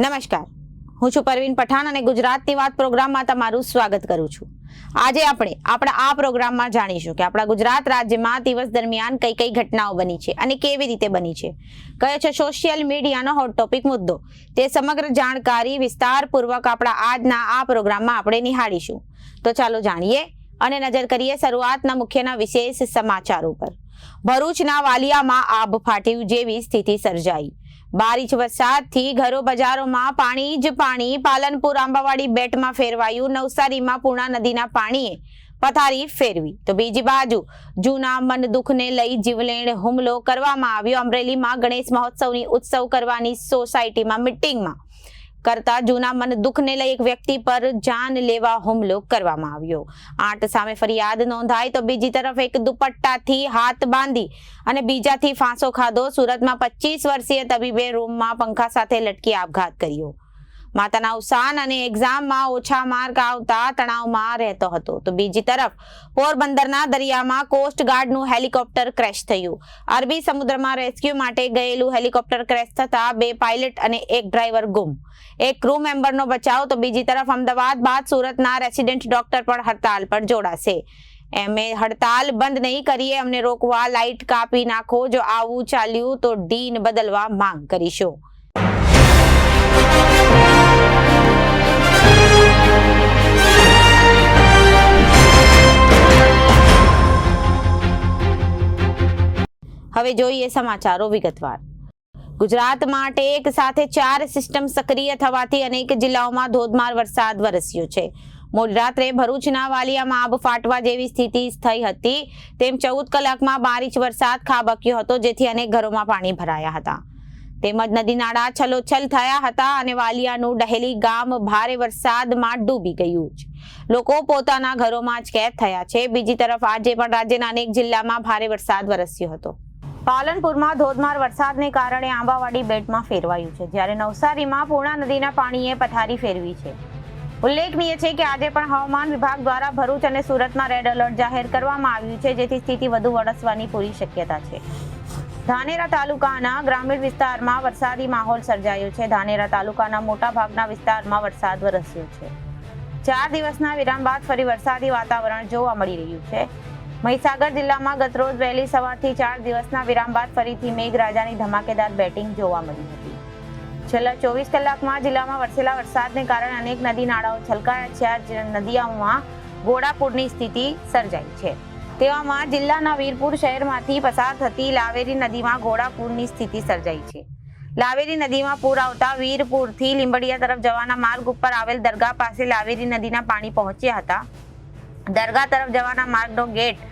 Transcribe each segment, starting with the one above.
નમસ્કાર, હું છું પરવીન પઠાણ અને ગુજરાતની વાત પ્રોગ્રામમાં તમારું સ્વાગત કરું છું। આજે આપણે આપણા આ પ્રોગ્રામમાં જાણીશું કે આપણા ગુજરાત રાજ્યમાં દિવસ દરમિયાન કઈ કઈ ઘટનાઓ બની છે અને કેવી રીતે બની છે, કયો છે સોશિયલ મીડિયાનો હોટ ટોપિક મુદ્દો, તે સમગ્ર જાણકારી વિસ્તારપૂર્વક આપણા આજના આ પ્રોગ્રામમાં આપણે નિહાળીશું। તો ચાલો જાણીએ અને નજર કરીએ શરૂઆતના મુખ્યના વિશેષ સમાચારો પર। ભરૂચના વાલિયામાં આભ ફાટ્યું જેવી સ્થિતિ સર્જાઈ। 12 ઇંચ વરસાદથી ઘરો બજારોમાં પાણી જ પાણી। પાલનપુર આંબાવાડી બેટમાં ફેરવાયું। નવસારીમાં પૂર્ણા નદીના પાણીએ પથારી ફેરવી તો બીજી બાજુ જૂના મન દુઃખને લઈ જીવલેણ હુમલો કરવામાં આવ્યો। અમરેલીમાં ગણેશ મહોત્સવની ઉત્સવ કરવાની સોસાયટીમાં મીટિંગમાં કરતા જૂના મન દુઃખને લઈ એક વ્યક્તિ પર જાનલેવા હુમલો કરવામાં આવ્યો। 8 સામે ફરિયાદ નોંધાઈ તો બીજી તરફ એક દુપટ્ટાથી હાથ બાંધી અને બીજાથી ફાંસો ખાધો। સુરતમાં 25 વર્ષીય તબીબે રૂમમાં પંખા સાથે લટકી આપઘાત કર્યો। માતાના અવસાન અને એક્ઝામમાં ઓછા માર્ક આવતા તણાવમાં રહેતો હતો તો બીજી તરફ પોરબંદરના દરિયામાં કોસ્ટગાર્ડનું હેલિકોપ્ટર ક્રેશ થયું। અરબી સમુદ્રમાં રેસ્ક્યુ માટે ગયેલું હેલિકોપ્ટર ક્રેશ થતા 2 પાયલટ અને 1 ડ્રાઈવર ગુમ, 1 ક્રૂ મેમ્બરનો બચાવ તો બીજી તરફ અમદાવાદ બાદ સુરતના રેસિડેન્ટ ડોક્ટર પણ હડતાલ પર જોડાશે। એમે હડતાલ બંધ નહીં કરીએ, અમને રોકવા લાઇટ કાપી નાખો, જો આવું ચાલ્યું તો ડીન બદલવા માંગ કરીશું। હવે જોઈએ સમાચારો વિગતવાર। ગુજરાત માટે એક સાથે 4 સિસ્ટમ સક્રિય થવાથી અનેક જિલ્લાઓમાં ધોધમાર વરસાદ વરસ્યો છે। મોડી રાત્રે ભરૂચના વાલિયામાં આભ ફાટવા જેવી સ્થિતિ થઈ હતી, તેમ 14 કલાકમાં 12 ઇંચ વરસાદ ખાબક્યો હતો, જેથી અનેક ઘરોમાં પાણી ભરાયા હતા તેમજ નદી નાળા છલોછલ થયા હતા અને વાલિયાનું ડહેલી ગામ ભારે વરસાદમાં ડૂબી ગયું છે। લોકો પોતાના ઘરોમાં જ કેદ થયા છે। બીજી તરફ આજે પણ રાજ્યના અનેક જિલ્લામાં ભારે વરસાદ વરસ્યો હતો। પાલનપુરમાં ધોધમાર વરસાદને કારણે આંબાવાડી બેટમાં ફેરવાયું છે, જ્યારે નવસારીમાં પૂર્ણા નદીના પાણીએ પથારી ફેરવી છે। ઉલ્લેખનીય છે કે આજે પણ હવામાન વિભાગ દ્વારા ભરૂચ અને સુરતમાં રેડ એલર્ટ જાહેર કરવામાં આવ્યું છે, જેથી સ્થિતિ વધુ વણસવાની પૂરી શક્યતા છે। ધાનેરા તાલુકાના ગ્રામીણ વિસ્તારમાં વરસાદી માહોલ સર્જાયો છે। ધાનેરા તાલુકાના મોટા ભાગના વિસ્તારમાં વરસાદ વરસ્યો છે। 4 દિવસના વિરામ બાદ ફરી વરસાદી વાતાવરણ જોવા મળી રહ્યું છે। મહીસાગર જિલ્લામાં ગતરોજ વહેલી સવારથી 4 દિવસના વિરામ બાદ ફરીથી મેઘરાજાની ધમાકેદાર બેટિંગ જોવા મળી હતી। છેલ્લા 24 કલાકમાં જિલ્લામાં વરસેલા વરસાદને કારણે અનેક નદી નાળાઓ છલકાયા છે, જ્યારે નદીઓમાં ઘોડાપૂરની સ્થિતિ સર્જાઈ છે। તેવામાં જિલ્લાના વીરપુર શહેરમાંથી પસાર થતી લાવેરી નદીમાં ઘોડાપૂરની સ્થિતિ સર્જાઈ છે। લાવેરી નદીમાં પૂર આવતા વીરપુરથી લીંબડિયા તરફ જવાના માર્ગ ઉપર આવેલ દરગાહ પાસે લાવેરી નદીના પાણી પહોંચ્યા હતા। દરગાહ તરફ જવાના માર્ગનો ગેટ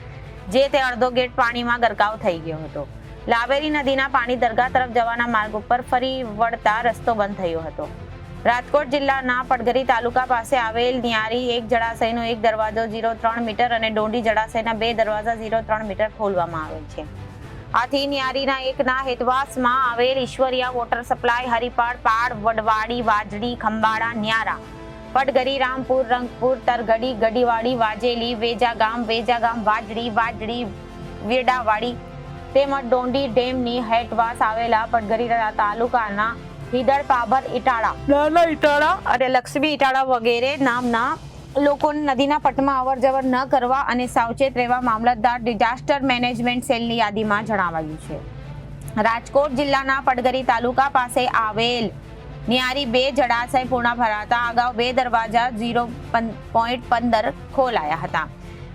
જે તે અડધો ગેટ પાણીમાં ગરકાવ થઈ ગયો હતો। લાવેરી નદીના પાણી દરગાહ તરફ જવાના માર્ગ ઉપર ફરી વળતા રસ્તો બંધ થયો હતો। રાજકોટ જિલ્લાના પડગરી તાલુકા પાસે આવેલ નિયારી 1 જળાશયનો 1 દરવાજો 0.3 મીટર અને ડોંડી જળાશયના 2 દરવાજા 0.3 મીટર ખોલવામાં આવેલ છે। આથી નિયારીના 1ના હેતવાસમાં આવેલ ઈશ્વરિયા વોટર સપ્લાય, હરિપાડ, પાડ, વડવાડી, વાજડી, ખંભાળા, ન્યારા, પડગરી, રામપુર, રંગપુર, તરગડી, ગડીવાડી, વાજેલી, વેજાગામ, વાજડી, વેડાવાડી તેમજ ડોંડી ડેમની હેઠવાસ આવેલા પડગરી તાલુકાના હિદળ, પાભર, ઇટાળા, નાના ઇટાળા અને લક્ષ્મી ઇટાળા વગેરે નામના લોકોને નદીના પટમાં અવર જવર ન કરવા અને સાવચેત રહેવા મામલતદાર ડિઝાસ્ટર મેનેજમેન્ટ સેલની યાદીમાં જણાવાયું છે। રાજકોટ જિલ્લાના પડગરી તાલુકા પાસે આવેલ નિયારી 2 જળાશય પૂર્ણ ભરાતા અગાઉ 2 દરવાજા 0.15 ખોલાયા હતા,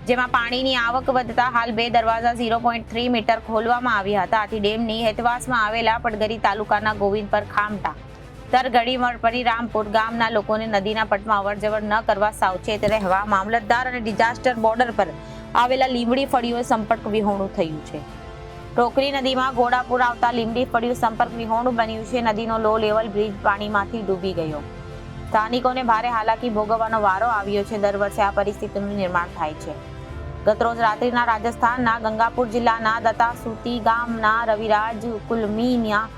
જેમાં પાણીની આવક વધતા હાલ 2 દરવાજા 0.3 મીટર ખોલવામાં આવ્યા હતા। આથી ડેમની હેતવાસમાં આવેલા પડગરી તાલુકાના ગોવિંદપર, ખામટા, તરગડી, મરપરી, રામપુર ગામના લોકોને નદીના પટમાં અવરજવર ન કરવા સાવચેત રહેવા મામલતદાર અને ડિઝાસ્ટર બોર્ડર પર આવેલા લીંબડી ફળીઓ સંપર્ક વિહોણું થયું છે। ટોકરી નદીમાં ઘોડાપૂર આવતા લીંબડી ફળિયું સંપર્ક વિહોણું બન્યું છે। નદીનો લો લેવલ બ્રિજ પાણીમાંથી ડૂબી ગયો, સ્થાનિકોને ભારે હાલાકી ભોગવવાનો વારો આવ્યો છે। દર વર્ષે આ પરિસ્થિતિનું નિર્માણ થાય છે। ગતરોજ રાત્રિના રાજસ્થાનના ગંગાપુર જિલ્લાના દતાસુતી ગામના રવિરાજ કુલમીનિયા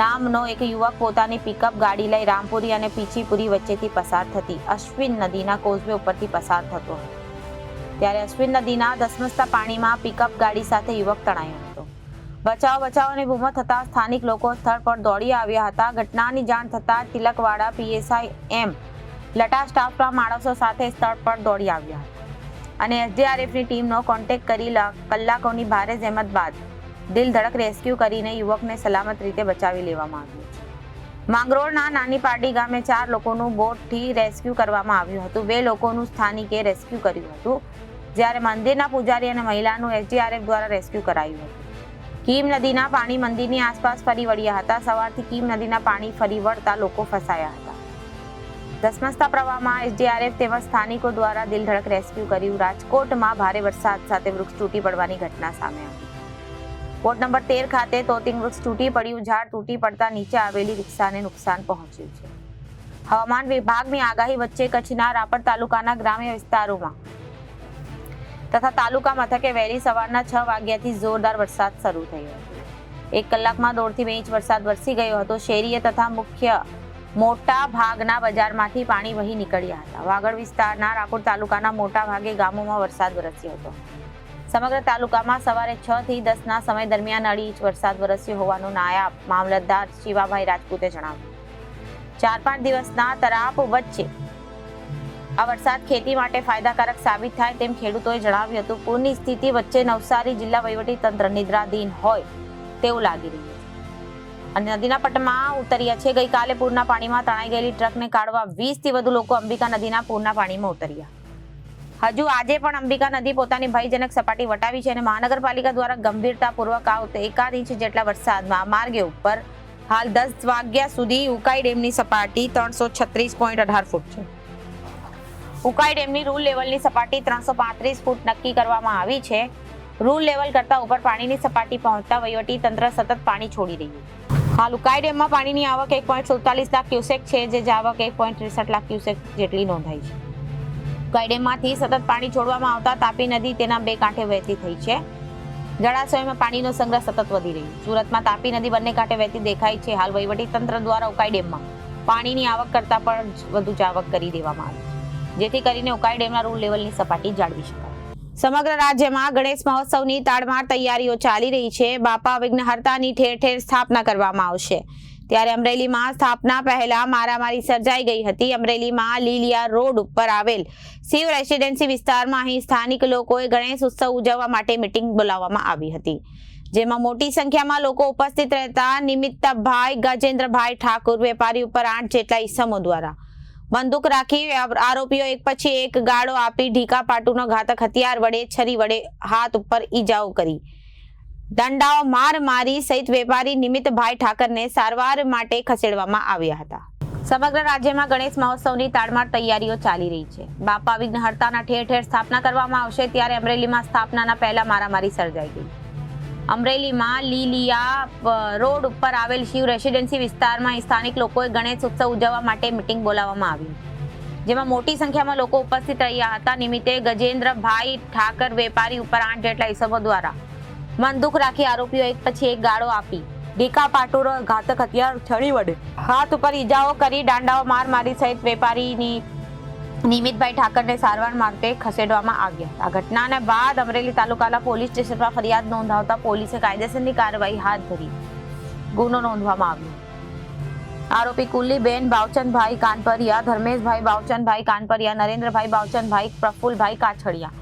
નામનો એક યુવક પોતાની પિકઅપ ગાડી લઈ રામપુરી અને પીછીપુરી વચ્ચેથી પસાર થતી અશ્વિન નદીના કોઝવે ઉપરથી પસાર થતો ત્યારે અશ્વિન નદીના ધસમસતા પાણીમાં પિકઅપ ગાડી સાથે યુવક તણાયો હતો। બચાવની બૂમો થતા સ્થાનિક લોકો સ્થળ પર દોડી આવ્યા હતા. ઘટનાની જાણ થતા તિલકવાડા પીએસઆઈ એમ લટા સ્ટાફના માણસો સાથે સ્થળ પર દોડી આવ્યા હતા અને એસડીઆરએફની ટીમનો કોન્ટેક્ટ કરી કલાકોની ભારે જહેમત બાદ દિલ ધડક રેસ્ક્યુ કરીને યુવકને સલામત રીતે બચાવી લેવામાં આવ્યો છે. માંગરોળના નાની પાડી ગામે 4 લોકોનું બોટથી રેસ્ક્યુ કરવામાં આવ્યું હતું. 2 લોકોનું સ્થાનિકે રેસ્ક્યુ કર્યું હતું, જ્યારે મંદિરના પૂજારી અને મહિલાનું એસડીઆરએફ દ્વારા રેસ્ક્યુ કરાયું હતું. કીમ નદીના પાણી મંદિરની આસપાસ ફરી વળ્યા હતા. સવારથી કીમ નદીના પાણી ફરી વળતા લોકો ફસાયા હતા. ધસમસતા પ્રવાહમાં એસડીઆરએફ તેમજ સ્થાનિકો દ્વારા દિલધડક રેસ્ક્યુ કર્યું. રાજકોટમાં ભારે વરસાદ સાથે વૃક્ષ તૂટી પડવાની ઘટના સામે આવી. વોર્ડ નંબર 13 ખાતે તોતિંગ વૃક્ષ તૂટી પડ્યું. ઝાડ તૂટી પડતા નીચે આવેલી રિક્ષાને નુકસાન પહોંચ્યું છે. હવામાન વિભાગની આગાહી વચ્ચે કચ્છના રાપર તાલુકાના ગ્રામ્ય વિસ્તારોમાં તથા તાલુકા મથકે વહેલી સવારના 6 વાગ્યાથી જોરદાર વરસાદ શરૂ થયો હતો. 1 કલાકમાં 1.5 થી 2 ઇંચ વરસાદ વરસી ગયો હતો. શેરીએ તથા મુખ્ય મોટા ભાગના બજારમાંથી પાણી વહી નીકળ્યા હતા. વાગડ વિસ્તારના રાપર તાલુકાના મોટા ભાગે ગામોમાં વરસાદ વરસ્યો હતો. સમગ્ર તાલુકામાં સવારે 6 થી 10 ના સમય દરમિયાન 2.5 ઇંચ વરસાદ વરસ્યો હોવાનું નાયબ મામલતદાર શિવાભાઈ રાજપૂતે જણાવ્યું. 4-5 દિવસના તરાપ વચ્ચે આ વરસાદ ખેતી માટે ફાયદાકારક સાબિત થાય તેમ ખેડૂતોએ જણાવ્યું હતું. પૂરની સ્થિતિ વચ્ચે નવસારી જિલ્લા વહીવટી તંત્ર નિદ્રાધીન હોય તેવું લાગી રહ્યું છે અને નદીના પટમાં ઉતર્યા છે. ગઈકાલે પૂરના પાણીમાં તણાઈ ગયેલી ટ્રકને કાઢવા 20 થી વધુ લોકો અંબિકા નદીના પૂરના પાણીમાં ઉતર્યા. હજુ આજે પણ અંબિકા નદી પોતાની ભયજનક સપાટી વટાવી છે અને મહાનગરપાલિકા દ્વારા ગંભીરતાપૂર્વક આવતો 1 ઇંચ જેટલા વરસાદમાં માર્ગે ઉપર હાલ 10 વાગ્યા સુધી ઉકાઈ ડેમની સપાટી 336.18 ફૂટ છે. ઉકાઈ ડેમની રૂલ લેવલની સપાટી 335 ફૂટ નક્કી કરવામાં આવી છે. રૂલ લેવલ કરતા ઉપર પાણીની સપાટી પહોંચતા વહીવટી તંત્ર સતત પાણી છોડી રહ્યું છે. હાલ ઉકાઈ ડેમમાં પાણીની આવક 1.47 લાખ ક્યુસેક છે, જે આવક 1.63 લાખ ક્યુસેક જેટલી નોંધાઈ છે. ઉકાઈ ડેમમાંથી સતત પાણી છોડવામાં આવતા તાપી નદી તેના 2 કાંઠે વહેતી થઈ છે. જળાશયોમાં પાણીનો સંગ્રહ સતત વધી રહ્યો છે. સુરતમાં તાપી નદી બંને કાંઠે વહેતી દેખાય છે. હાલ વહીવટી તંત્ર દ્વારા ઉકાઈ ડેમમાં પાણીની આવક કરતા પણ વધુ જ આવક કરી દેવામાં આવી છે, જેથી કરીને ઉકાઈ ડેમના રૂલ લેવલની સપાટી જાળવી શકાય. સમગ્ર રાજ્યમાં ગણેશ મહોત્સવની તાડમાર તૈયારીઓ ચાલી રહી છે. બાપા વિઘ્નહર્તાની ઠેર ઠેર સ્થાપના કરવામાં આવશે, ત્યારે અમરેલીમાં સ્થાપના પહેલા મારામારી સર્જાઈ ગઈ હતી. અમરેલીમાં લીલિયા રોડ ઉપર આવેલ શિવ રેસિડેન્સી વિસ્તારમાં અહીં સ્થાનિક લોકોએ ગણેશ ઉત્સવ ઉજવવા માટે મીટિંગ બોલાવવામાં આવી હતી, જેમાં મોટી સંખ્યામાં લોકો ઉપસ્થિત રહેતા નિમિત્તભાઈ ગજેન્દ્રભાઈ ઠાકુર વેપારી ઉપર 8 જેટલા ઈસમો દ્વારા બંદૂક રાખી આરોપીઓ એક પછી એક ગાળો આપી ઢીકા પાટુનો ઘાતક હથિયાર વડે છરી વડે હાથ ઉપર ઈજાઓ કરી દંડાઓ માર મારી સહિત વેપારી નિમિત્તભાઈ ઠાકરને સારવાર માટે ખસેડવામાં આવ્યા હતા. સમગ્ર રાજ્યમાં ગણેશ મહોત્સવની તાડમાર તૈયારીઓ ચાલી રહી છે. બાપા વિઘ્નહર્તાના ઠેર ઠેર સ્થાપના કરવામાં આવશે, ત્યારે અમરેલીમાં સ્થાપનાના પહેલા મારામારી સર્જાઈ ગઈ. અમરેલીમાં લીલિયા રોડ ઉપર આવેલ શિવ રેસિડેન્સી વિસ્તારમાં સ્થાનિક લોકોએ ગણેશ ઉત્સવ ઉજવવા માટે મીટિંગ બોલાવવામાં આવી, જેમાં મોટી સંખ્યામાં લોકો ઉપસ્થિત રહ્યા હતા. નિમિત્તે ગજેન્દ્રભાઈ ઠાકર વેપારી ઉપર 8 જેટલા ઈસમો દ્વારા બંદૂક રાખી આરોપીઓ એક પછી એક ગાળો આપી ઢીકા પાટુનો ઘાતક હથિયાર છરી વડે હાથ ઉપર ઈજાઓ કરી દાંડાઓ માર મારી સહિત વેપારીની નિમિત્તભાઈ ઠાકરને સારવાર માટે ખસેડવામાં આવ્યા હતા. આ ઘટનાને બાદ અમરેલી તાલુકાના પોલીસ સ્ટેશનમાં ફરિયાદ નોંધાવતા પોલીસે કાયદેસરની કાર્યવાહી હાથ ધરી ગુનો નોંધવામાં આવ્યો. આરોપી કુલ્લીબેન બાવચંદભાઈ કાનપરિયા, ધર્મેશભાઈ બાવચંદભાઈ કાનપરિયા, નરેન્દ્રભાઈ બાવચંદભાઈ, પ્રફુલભાઈ કાછડિયા,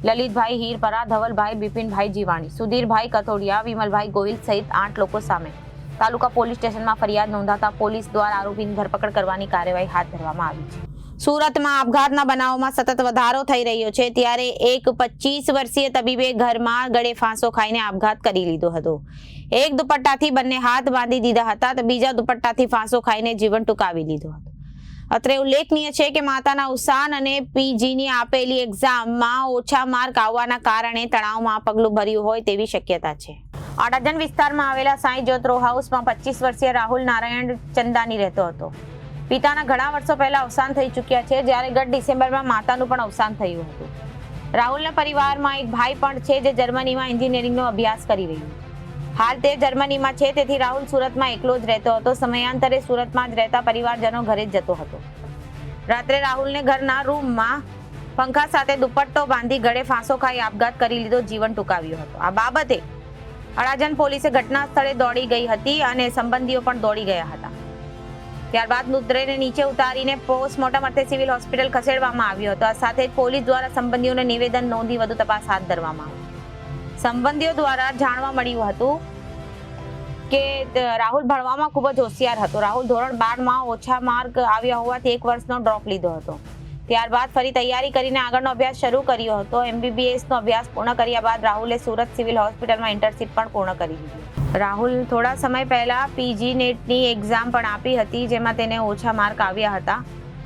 લલિતભાઈ હીરપરા, ધવલભાઈ બિપિનભાઈ જીવાણી, સુધીરભાઈ કથોડિયા, વિમલભાઈ ગોહિલ સહિત 8 લોકો સામે તાલુકા પોલીસ સ્ટેશનમાં ફરિયાદ નોંધાતા પોલીસ દ્વારા આરોપીની ધરપકડ કરવાની કાર્યવાહી હાથ ધરવામાં આવી છે. સુરતમાં આપઘાતના બનાવોમાં સતત વધારો થઈ રહ્યો છે, ત્યારે એક 25 વર્ષીય તબીબે ઘરમાં ગળે ફાંસો ખાઈને આપઘાત કરી લીધો હતો. એક દુપટ્ટાથી બંને હાથ બાંધી દીધા હતા, તો બીજા દુપટ્ટાથી ફાંસો ખાઈને જીવન ટૂંકાવી લીધો હતો. અત્રે ઉલ્લેખનીય છે કે માતાના અવસાન અને પીજીની આપેલી એક્ઝામમાં ઓછા માર્ક આવવાના કારણે તણાવમાં પગલું ભર્યું હોય તેવી શક્યતા છે. અડાજણ વિસ્તારમાં આવેલા સાંઈ જ્યોત રો હાઉસમાં 25 વર્ષીય રાહુલ નારાયણ ચંદાની રહેતો હતો. પિતાના ઘણા વર્ષો પહેલા અવસાન થઈ ચૂક્યા છે, જ્યારે ગત ડિસેમ્બરમાં માતાનું પણ અવસાન થયું હતું. રાહુલના પરિવારમાં એક ભાઈ પણ છે, જે જર્મનીમાં એન્જિનિયરિંગનો અભ્યાસ કરી રહ્યું છે. હાલ તે જર્મનીમાં છે, તેથી રાહુલ સુરતમાં એકલો જ રહેતો હતો. સમયાંતરે સુરતમાં જ રહેતા પરિવારજનો ઘરે જ જતો હતો. રાત્રે રાહુલને ઘરના રૂમમાં પંખા સાથે દુપટ્ટો બાંધી ગળે ફાંસો ખાઈ આપઘાત કરી લીધો, જીવન ટૂંકાવ્યું હતું. આ બાબતે અડાજણ પોલીસે ઘટના સ્થળે દોડી ગઈ હતી અને સંબંધીઓ પણ દોડી ગયા હતા. ત્યારબાદ મૃતદેહને નીચે ઉતારીને પોસ્ટમોર્ટમ અર્થે સિવિલ હોસ્પિટલ ખસેડવામાં આવ્યો હતો. આ સાથે જ પોલીસ દ્વારા સંબંધીઓને નિવેદન નોંધી વધુ તપાસ હાથ ધરવામાં આવી. સંબંધીઓ દ્વારા જાણવા મળ્યું હતું કે રાહુલ ભણવામાં ખૂબ જ હોશિયાર હતો. રાહુલ ધોરણ 12માં ઓછા માર્ક આવ્યા હોવાથી 1 વર્ષનો ડ્રોપ લીધો હતો. ત્યારબાદ ફરી તૈયારી કરીને આગળનો અભ્યાસ શરૂ કર્યો હતો. MBBS નો અભ્યાસ પૂર્ણ કર્યા બાદ રાહુલે સુરત સિવિલ હોસ્પિટલમાં ઇન્ટર્નશિપ પણ પૂર્ણ કરી દીધી. રાહુલ થોડા સમય પહેલા PG નેટની એક્ઝામ પણ આપી હતી, જેમાં તેને ઓછા માર્ક આવ્યા હતા,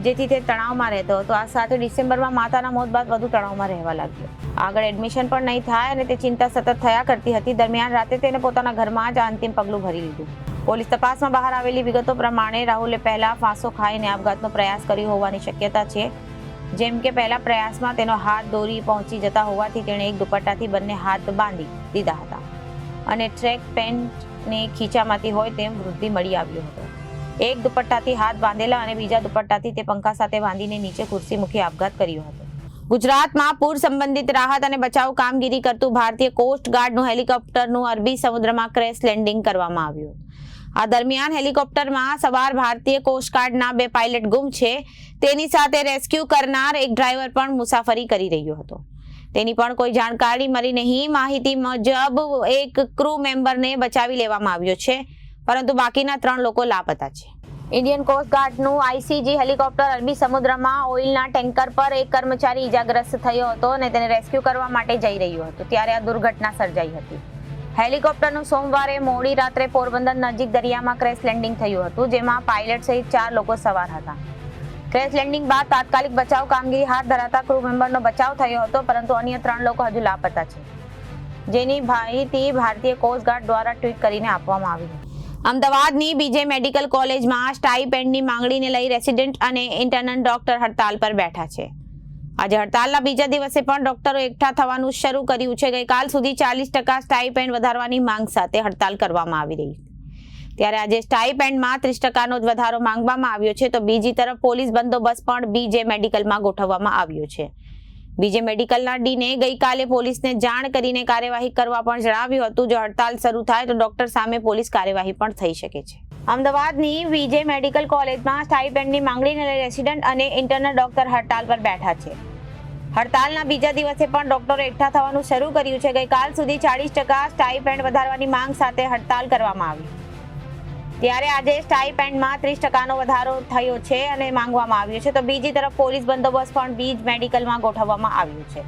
જેથી તે તણાવમાં રહેતો હતો. આ સાથે ડિસેમ્બરમાં માતાના મોત બાદ વધુ તણાવમાં રહેવા લાગ્યો. આગળ એડમિશન પણ નહીં થાય અને તે ચિંતા સતત થયા કરતી હતી. દરમિયાન રાતે તેને પોતાના ઘરમાં જ અંતિમ પગલું ભરી લીધું. પોલીસ તપાસમાં બહાર આવેલી વિગતો પ્રમાણે રાહુલે પહેલા ફાંસો ખાઈને આપઘાતનો પ્રયાસ કર્યો હોવાની શક્યતા છે. જેમ કે પહેલા પ્રયાસમાં તેનો હાથ દોરી પહોંચી જતા હોવાથી તેણે એક દુપટ્ટાથી બંને હાથ બાંધી દીધા હતા અને ટ્રેક પેન્ટને ખીચામાંથી હોય તેમ વૃદ્ધિ મળી આવ્યો હતો. એક દુપટ્ટાથી હાથ બાંધેલા અને બીજા દુપટ્ટાથી તે પંખા સાથે બાંધીને નીચે ખુરશી મૂકી આપઘાત કર્યો હતો. ગુજરાતમાં પૂર સંબંધિત રાહત અને બચાવ કામગીરી કરતું ભારતીય કોસ્ટ ગાર્ડનું હેલિકોપ્ટરનું અરબી સમુદ્રમાં ક્રેશ લેન્ડિંગ કરવામાં આવ્યું. આ દરમિયાન હેલિકોપ્ટરમાં સવાર ભારતીય કોસ્ટગાર્ડના 2 પાયલટ ગુમ છે. તેની સાથે રેસ્ક્યુ કરનાર એક ડ્રાઈવર પણ મુસાફરી કરી રહ્યો હતો. તેની પણ કોઈ જાણકારી મળી નહીં. માહિતી મુજબ એક ક્રૂ મેમ્બરને બચાવી લેવામાં આવ્યો છે, પરંતુ બાકીના 3 લોકો લાપતા છે. ઇન્ડિયન કોસ્ટગાર્ડનું ICG હેલિકોપ્ટર અરબી સમુદ્રમાં ઓઇલના ટેન્કર પર એક કર્મચારી ઇજાગ્રસ્ત થયો હતો અને તેને રેસ્ક્યુ કરવા માટે જઈ રહ્યો હતો, ત્યારે આ દુર્ઘટના સર્જાઈ હતી. હેલિકોપ્ટરનું સોમવારે મોડી રાત્રે પોરબંદર નજીક દરિયામાં ક્રેશ લેન્ડિંગ થયું હતું, જેમાં પાયલટ સહિત 4 લોકો સવાર હતા. ક્રેશ લેન્ડિંગ બાદ તાત્કાલિક બચાવ કામગીરી હાથ ધરાતા ક્રૂ મેમ્બરનો બચાવ થયો હતો, પરંતુ અન્ય 3 લોકો હજુ લાપતા છે, જેની માહિતી ભારતીય કોસ્ટગાર્ડ દ્વારા ટ્વીટ કરીને આપવામાં આવી હતી. અમદાવાદની BJ મેડિકલ કોલેજમાં સ્ટાઇપેન્ડની માંગણીને લઈ રેસિડેન્ટ અને ઇન્ટર્ન ડોક્ટર હડતાલ પર બેઠા છે. આજે હડતાલના બીજા દિવસે પણ ડોક્ટરો એકઠા થવાનું શરૂ કર્યું છે. ગઈકાલ સુધી 40% સ્ટાઇપેન્ડ વધારવાની માંગ સાથે હડતાલ કરવામાં આવી રહી છે, ત્યારે આજે સ્ટાઇપેન્ડમાં 30%નો વધારો માંગવામાં આવ્યો છે. તો બીજી તરફ પોલીસ બંદોબસ્ત પણ BJ મેડિકલમાં ગોઠવવામાં આવ્યો છે. BJ મેડિકલના ડીને ગઈકાલે પોલીસને જાણ કરીને કાર્યવાહી કરવા પણ જણાવ્યું હતું. જો હડતાલ શરૂ થાય તો ડોક્ટર સામે પોલીસ કાર્યવાહી પણ થઈ શકે છે. અમદાવાદની BJ મેડિકલ કોલેજમાં સ્ટાઇપેન્ડની માંગણીને લઈ રેસિડેન્ટ અને ઇન્ટર્ન ડોક્ટર હડતાલ પર બેઠા છે. હડતાલના બીજા દિવસે પણ ડોક્ટરો એકઠા થવાનું શરૂ કર્યું છે. ગઈકાલ સુધી 40% સ્ટાઇપેન્ડ વધારવાની માંગ સાથે હડતાલ કરવામાં આવી, ત્યારે આજે સ્ટાઇપેન્ડમાં 30%નો વધારો થયો છે અને માંગવામાં આવ્યો છે. તો બીજી તરફ પોલીસ બંદોબસ્ત પણ BJ મેડિકલમાં ગોઠવવામાં આવ્યો છે.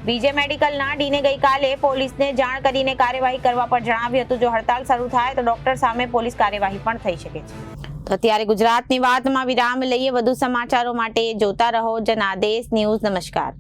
BJ મેડિકલના ડીને ગઈકાલે પોલીસને જાણ કરીને કાર્યવાહી કરવા પણ જણાવ્યું હતું. જો હડતાલ શરૂ થાય તો ડોક્ટર સામે પોલીસ કાર્યવાહી પણ થઈ શકે છે. તો અત્યારે ગુજરાતની વાતમાં વિરામ લઈએ. વધુ સમાચારો માટે જોતા રહો જનાદેશ ન્યૂઝ. નમસ્કાર.